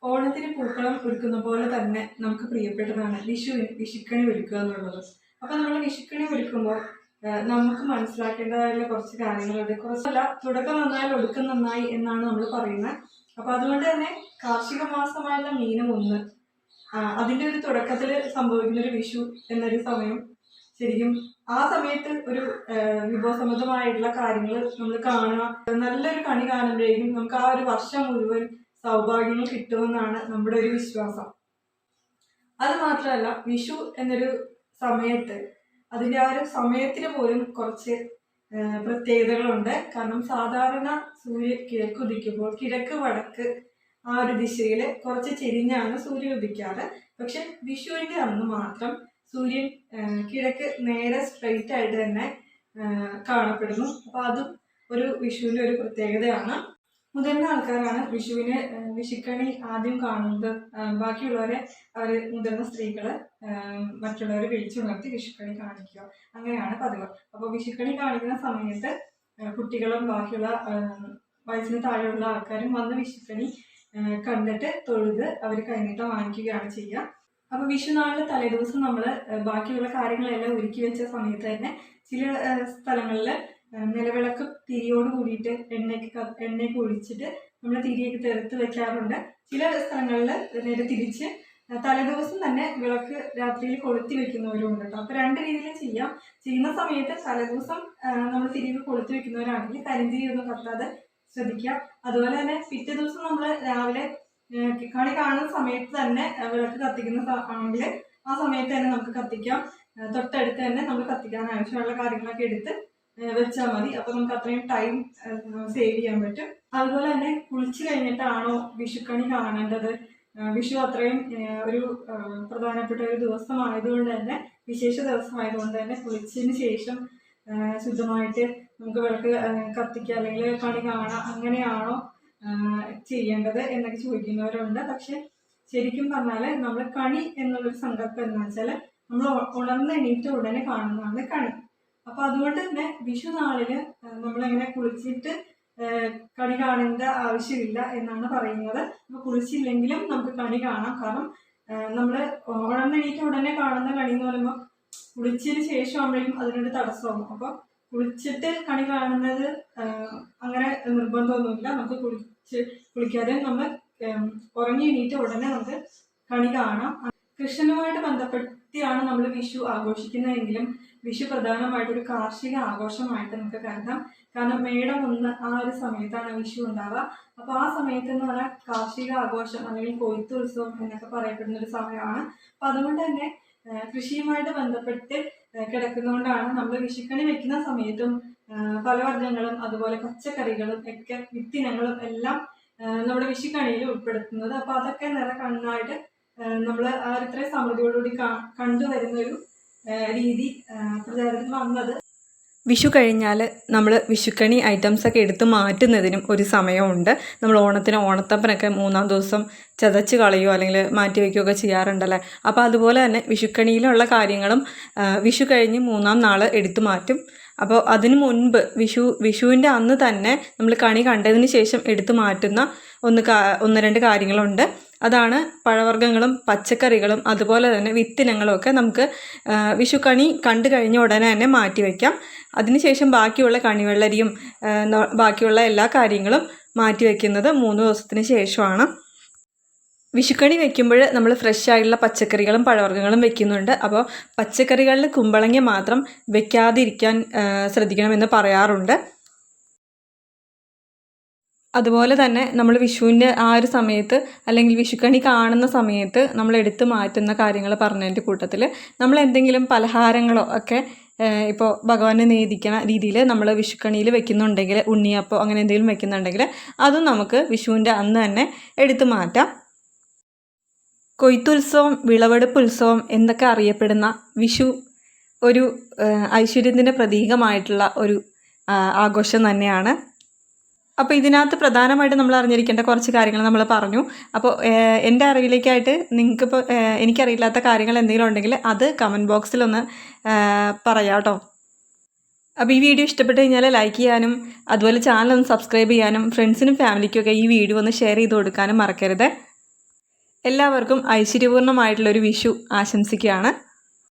ഓണത്തിന് പൂക്കളം ഒരുക്കുന്ന പോലെ തന്നെ നമുക്ക് പ്രിയപ്പെട്ടതാണ് വിഷുക്കണി ഒരുക്കുക എന്നുള്ളത്. അപ്പൊ നമ്മൾ വിഷുക്കണി ഒരുക്കുമ്പോൾ നമുക്ക് മനസ്സിലാക്കേണ്ടതായുള്ള കുറച്ച് കാര്യങ്ങളുണ്ട്. കുറച്ചല്ല, തുടക്കം നന്നായാൽ ഒടുക്കം നന്നായി എന്നാണ് നമ്മൾ പറയുന്നത്. അപ്പൊ അതുകൊണ്ട് തന്നെ കാർഷിക മാസമായുള്ള മീനം 1, അതിന്റെ ഒരു തുടക്കത്തിൽ സംഭവിക്കുന്ന ഒരു വിഷു എന്നൊരു സമയം, ശരിക്കും ആ സമയത്ത് ഒരു വിഭവസമൃദ്ധമായിട്ടുള്ള കാര്യങ്ങൾ നമ്മൾ കാണുക, നല്ലൊരു കണി കാണുമ്പോഴേക്കും നമുക്ക് ആ ഒരു വർഷം മുഴുവൻ സൗഭാഗ്യങ്ങൾ കിട്ടുമെന്നാണ് നമ്മുടെ ഒരു വിശ്വാസം. അത് മാത്രമല്ല, വിഷു എന്നൊരു സമയത്ത് അതിൻ്റെ ആ ഒരു സമയത്തിന് പോലും കുറച്ച് പ്രത്യേകതകളുണ്ട്. കാരണം സാധാരണ സൂര്യൻ കിഴക്ക് ഉദിക്കുമ്പോൾ കിഴക്ക് വടക്ക് ആ ഒരു ദിശയിൽ കുറച്ച് ചെരിഞ്ഞാണ് സൂര്യൻ ഉദിക്കാറ്. പക്ഷെ വിഷുവിൻ്റെ അന്ന് മാത്രം സൂര്യൻ കിഴക്ക് നേരെ സ്ട്രെയിറ്റ് ആയിട്ട് തന്നെ കാണപ്പെടുന്നു. അപ്പോൾ അതും ഒരു വിഷുവിൻ്റെ ഒരു പ്രത്യേകതയാണ്. മുതിർന്ന ആൾക്കാരാണ് വിഷുക്കണി ആദ്യം കാണുന്നത്. ബാക്കിയുള്ളവരെ മുതിർന്ന സ്ത്രീകള് മറ്റുള്ളവരെ വിളിച്ചുണർത്തി വിഷുക്കണി കാണിക്കുക, അങ്ങനെയാണ് പതിവ്. അപ്പോൾ വിഷുക്കണി കാണിക്കുന്ന സമയത്ത് കുട്ടികളും ബാക്കിയുള്ള വയസ്സിന് താഴെയുള്ള ആൾക്കാരും വന്ന് വിഷുക്കണി കണ്ടിട്ട് തൊഴുത് അവർ കൈനീട്ടം വാങ്ങിക്കുകയാണ് ചെയ്യുക. അപ്പോൾ വിഷുനാളിലെ തലേദിവസം നമ്മൾ ബാക്കിയുള്ള കാര്യങ്ങളെല്ലാം ഒരുക്കി വെച്ച സമയത്ത് തന്നെ ചില സ്ഥലങ്ങളിൽ നിലവിളക്ക് തിരിയോട് കൂടിയിട്ട് എണ്ണയ്ക്ക് ഒഴിച്ചിട്ട് നമ്മൾ തിരിയൊക്കെ തെറുത്ത് വെക്കാറുണ്ട്. ചില സ്ഥലങ്ങളിൽ നേരെ തിരിച്ച് തലേദിവസം തന്നെ വിളക്ക് രാത്രിയിൽ കൊളുത്തി വെക്കുന്നവരുണ്ട് കേട്ടോ. അപ്പോൾ 2 രീതിയിൽ ചെയ്യാം. ചെയ്യുന്ന സമയത്ത് തലേദിവസം നമ്മൾ തിരിയൊക്കെ കൊളുത്തി വെക്കുന്നവരാണെങ്കിൽ കരിന്തിരി ഒന്നും കത്താതെ ശ്രദ്ധിക്കുക. അതുപോലെ തന്നെ പിറ്റേ ദിവസം നമ്മൾ രാവിലെ കണി കാണുന്ന സമയത്ത് തന്നെ വിളക്ക് കത്തിക്കുന്ന ആണെങ്കിൽ ആ സമയത്ത് തന്നെ നമുക്ക് കത്തിക്കാം. തൊട്ടടുത്ത് തന്നെ നമ്മൾ കത്തിക്കാൻ ആവശ്യമുള്ള കാര്യങ്ങളൊക്കെ എടുത്ത് വെച്ചാൽ മതി. അപ്പോൾ നമുക്ക് അത്രയും ടൈം സേവ് ചെയ്യാൻ പറ്റും. അതുപോലെ തന്നെ കുളിച്ച് കഴിഞ്ഞിട്ടാണോ വിഷുക്കണി കാണേണ്ടത്? വിഷു അത്രയും ഒരു പ്രധാനപ്പെട്ട ഒരു ദിവസമായതുകൊണ്ട് തന്നെ, വിശേഷ ദിവസമായതുകൊണ്ട് തന്നെ കുളിച്ചതിന് ശേഷം ശുദ്ധമായിട്ട് നമുക്ക് വിളക്ക് കത്തിക്കുക അല്ലെങ്കിൽ കണി കാണാം, അങ്ങനെയാണോ ചെയ്യേണ്ടത് എന്നൊക്കെ ചോദിക്കുന്നവരുണ്ട്. പക്ഷെ ശരിക്കും പറഞ്ഞാൽ നമ്മൾ കണി എന്നുള്ളൊരു സങ്കല്പം എന്താ വെച്ചാൽ നമ്മൾ ഉണർന്ന് എണീറ്റ് ഉടനെ കാണുന്നതാണ് കണി. അപ്പൊ അതുകൊണ്ട് തന്നെ വിഷു നാളില് നമ്മളെങ്ങനെ കുളിച്ചിട്ട് കണി കാണേണ്ട ആവശ്യമില്ല എന്നാണ് പറയുന്നത്. അപ്പൊ കുളിച്ചില്ലെങ്കിലും നമുക്ക് കണി കാണാം. കാരണം നമ്മൾ ഉണർന്നെണീറ്റ് ഉടനെ കാണുന്ന കണി എന്ന് പറയുമ്പോൾ കുളിച്ചതിന് ശേഷം ആകുമ്പോഴേക്കും അതിനൊരു തടസ്സമാകും. അപ്പൊ കുളിച്ചിട്ട് കണി കാണുന്നത് അങ്ങനെ നിർബന്ധമൊന്നുമില്ല. നമുക്ക് കുളിക്കാതെ നമ്മൾ ഉറങ്ങി എണീറ്റ് ഉടനെ നമുക്ക് കണി കാണാം. കൃഷ്ണനുമായിട്ട് ബന്ധപ്പെടുത്തിയാണ് നമ്മൾ വിഷു ആഘോഷിക്കുന്നതെങ്കിലും വിഷു പ്രധാനമായിട്ടൊരു കാർഷിക ആഘോഷമായിട്ട് നമുക്ക് കരുതാം. കാരണം മേടം 1 ആ ഒരു സമയത്താണ് വിഷു ഉണ്ടാവുക. അപ്പോൾ ആ സമയത്ത് എന്ന് പറഞ്ഞാൽ കാർഷിക ആഘോഷം അല്ലെങ്കിൽ കൊയ്ത്തുത്സവം എന്നൊക്കെ പറയപ്പെടുന്ന ഒരു സമയമാണ്. അപ്പം അതുകൊണ്ട് തന്നെ കൃഷിയുമായിട്ട് ബന്ധപ്പെട്ട് കിടക്കുന്നതുകൊണ്ടാണ് നമ്മൾ വിഷുക്കണി വെക്കുന്ന സമയത്തും ഫലവർഗ്ഗങ്ങളും അതുപോലെ പച്ചക്കറികളും ഒക്കെ വിത്തിനങ്ങളും എല്ലാം നമ്മുടെ വിഷുക്കണിയിൽ ഉൾപ്പെടുത്തുന്നത്. അപ്പോൾ അതൊക്കെ കണ്ണായിട്ട് നമ്മൾ ആ ഇത്രയും സമൃദ്ധിയോടുകൂടി കണ്ടുവരുന്നൊരു രീതി പ്രചാരത്തിൽ വന്നത്. വിഷു കഴിഞ്ഞാൽ നമ്മൾ വിഷുക്കണി ഐറ്റംസൊക്കെ എടുത്ത് മാറ്റുന്നതിനും ഒരു സമയമുണ്ട്. നമ്മൾ ഓണത്തപ്പനൊക്കെ 3-ാം ദിവസം ചതച്ച് കളയുകയോ അല്ലെങ്കിൽ മാറ്റി വയ്ക്കുകയൊക്കെ ചെയ്യാറുണ്ടല്ലേ. അപ്പോൾ അതുപോലെ തന്നെ വിഷുക്കണിയിലുള്ള കാര്യങ്ങളും വിഷു കഴിഞ്ഞ് 3-ാം നാൾ എടുത്തു മാറ്റും. അപ്പോൾ അതിനു മുൻപ് വിഷുവിൻ്റെ അന്ന് തന്നെ നമ്മൾ കണി കണ്ടതിന് ശേഷം എടുത്തു മാറ്റുന്ന 1-2 കാര്യങ്ങളുണ്ട്. അതാണ് പഴവർഗ്ഗങ്ങളും പച്ചക്കറികളും അതുപോലെ തന്നെ വിത്തിനങ്ങളും ഒക്കെ നമുക്ക് വിഷുക്കണി കണ്ടു കഴിഞ്ഞ ഉടനെ തന്നെ മാറ്റി വയ്ക്കാം. അതിനുശേഷം ബാക്കിയുള്ള കണിവെള്ളരിയും ബാക്കിയുള്ള എല്ലാ കാര്യങ്ങളും മാറ്റി വയ്ക്കുന്നത് 3 ദിവസത്തിന് ശേഷമാണ്. വിഷുക്കണി വെക്കുമ്പോൾ നമ്മൾ ഫ്രഷ് ആയിട്ടുള്ള പച്ചക്കറികളും പഴവർഗ്ഗങ്ങളും വെക്കുന്നുണ്ട്. അപ്പോൾ പച്ചക്കറികളിൽ കുമ്പളങ്ങ മാത്രം വെക്കാതിരിക്കാൻ ശ്രദ്ധിക്കണമെന്ന് പറയാറുണ്ട്. അതുപോലെ തന്നെ നമ്മൾ വിഷുവിൻ്റെ ആ ഒരു സമയത്ത് അല്ലെങ്കിൽ വിഷുക്കണി കാണുന്ന സമയത്ത് നമ്മൾ എടുത്തു മാറ്റുന്ന കാര്യങ്ങൾ പറഞ്ഞതിൻ്റെ കൂട്ടത്തിൽ നമ്മൾ എന്തെങ്കിലും പലഹാരങ്ങളോ ഒക്കെ ഇപ്പോൾ ഭഗവാനെ നേദിക്കുന്ന രീതിയിൽ നമ്മൾ വിഷുക്കണിയിൽ വെക്കുന്നുണ്ടെങ്കിൽ, ഉണ്ണിയപ്പോ അങ്ങനെ എന്തെങ്കിലും വെക്കുന്നുണ്ടെങ്കിൽ അതും നമുക്ക് വിഷുവിൻ്റെ അന്ന് തന്നെ എടുത്തു മാറ്റാം. കൊയ്ത്തുത്സവം, വിളവെടുപ്പ് ഉത്സവം എന്നൊക്കെ അറിയപ്പെടുന്ന വിഷു ഒരു ഐശ്വര്യത്തിൻ്റെ പ്രതീകമായിട്ടുള്ള ഒരു ആഘോഷം തന്നെയാണ്. അപ്പോൾ ഇതിനകത്ത് പ്രധാനമായിട്ട് നമ്മൾ അറിഞ്ഞിരിക്കേണ്ട കുറച്ച് കാര്യങ്ങൾ നമ്മൾ പറഞ്ഞു. അപ്പോൾ എൻ്റെ അറിവിലേക്കായിട്ട് നിങ്ങൾക്കിപ്പോൾ എനിക്കറിയില്ലാത്ത കാര്യങ്ങൾ എന്തെങ്കിലും ഉണ്ടെങ്കിൽ അത് കമൻറ്റ് ബോക്സിലൊന്ന് പറയാം കേട്ടോ. അപ്പോൾ ഈ വീഡിയോ ഇഷ്ടപ്പെട്ട് കഴിഞ്ഞാൽ ലൈക്ക് ചെയ്യാനും അതുപോലെ ചാനൽ ഒന്ന് സബ്സ്ക്രൈബ് ചെയ്യാനും ഫ്രണ്ട്സിനും ഫാമിലിക്കൊക്കെ ഈ വീഡിയോ ഒന്ന് ഷെയർ ചെയ്ത് കൊടുക്കാനും മറക്കരുത്. എല്ലാവർക്കും ഐശ്വര്യപൂർണ്ണമായിട്ടുള്ളൊരു വിഷു ആശംസിക്കുകയാണ്.